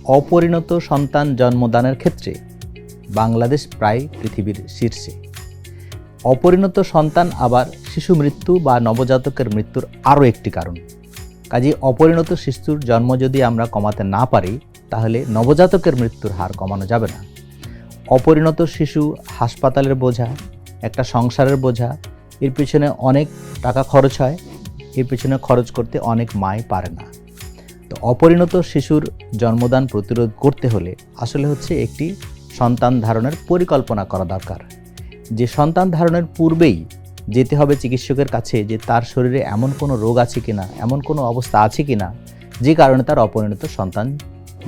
অপরিণত সন্তান জন্মদানের ক্ষেত্রে বাংলাদেশ প্রায় পৃথিবীর শীর্ষে। অপরিণত সন্তান আবার শিশু মৃত্যু বা নবজাতকের মৃত্যুর আরও একটি কারণ। কাজেই অপরিণত শিশুর জন্ম যদি আমরা কমাতে না পারি, তাহলে নবজাতকের মৃত্যুর হার কমানো যাবে না। অপরিণত শিশু হাসপাতালের বোঝা, একটা সংসারের বোঝা, এর পিছনে অনেক টাকা খরচ হয়, এর পিছনে খরচ করতে অনেক মাই পারে না। তো অপরিণত শিশুর জন্মদান প্রতিরোধ করতে হলে আসলে হচ্ছে একটি সন্তান ধারণের পরিকল্পনা করা দরকার। যে সন্তান ধারণের পূর্বেই যেতে হবে চিকিৎসকের কাছে যে তার শরীরে এমন কোনো রোগ আছে কিনা, এমন কোনো অবস্থা আছে কিনা যে কারণে তার অপরিণত সন্তান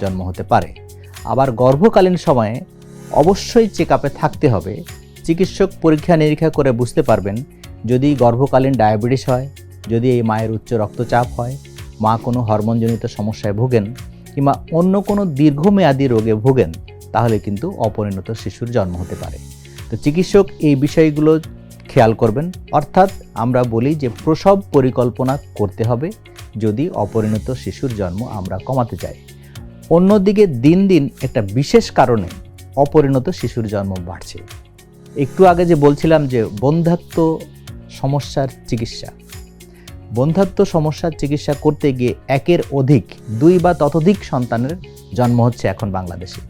জন্ম হতে পারে। আবার গর্ভকালীন সময়ে অবশ্যই চেক আপে থাকতে হবে। চিকিৎসক পরীক্ষা নিরীক্ষা করে বুঝতে পারবেন যদি গর্ভকালীন ডায়াবেটিস হয়, যদি এই মায়ের উচ্চ রক্তচাপ হয়, মা কোনো হরমোনজনিত সমস্যায় ভোগেন কিংবা অন্য কোনো দীর্ঘমেয়াদী রোগে ভোগেন, তাহলে কিন্তু অপরিণত শিশুর জন্ম হতে পারে। তো চিকিৎসক এই বিষয়গুলো খেয়াল করবেন। অর্থাৎ আমরা বলি যে প্রসব পরিকল্পনা করতে হবে যদি অপরিণত শিশুর জন্ম আমরা কমাতে চাই। অন্যদিকে দিন দিন একটা বিশেষ কারণে অপরিণত শিশুর জন্ম বাড়ছে। একটু আগে যে বলছিলাম যে বন্ধ্যাত্ব সমস্যার চিকিৎসা, বন্ধ্যাত্ব সমস্যার চিকিৎসা করতে গিয়ে একের অধিক 2 বা ততোধিক সন্তানের জন্ম হচ্ছে এখন বাংলাদেশে।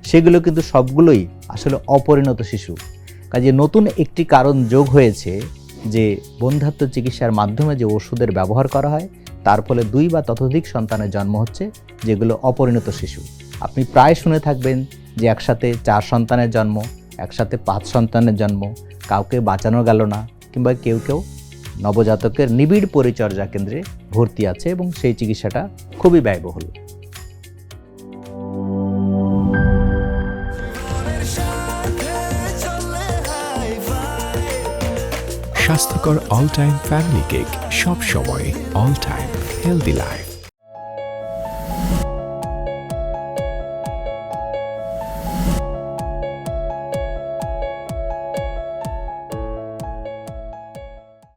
সেগুলো কিন্তু সবগুলোই আসলে অপরিণত শিশু। কাজে নতুন একটি কারণ যোগ হয়েছে যে বন্ধ্যাত্ব চিকিৎসার মাধ্যমে যে ওষুধের ব্যবহার করা হয়, তার ফলে 2 বা ততোধিক সন্তানের জন্ম হচ্ছে যেগুলো অপরিণত শিশু। আপনি প্রায় শুনে থাকবেন যে একসাথে 4 সন্তানের জন্ম, একসাথে 5 সন্তানের জন্ম, কাউকে বাঁচানো গেল না, কিংবা কেউ কেউ নবজাতকের নিবিড় পরিচর্যা কেন্দ্রে ভর্তি আছে এবং সেই চিকিৎসাটা খুবই ব্যয়বহুল। স্বাস্থ্যকর অল টাইম ফ্যামিলি কেক, সব সময় অল টাইম হেলদি লাইফ।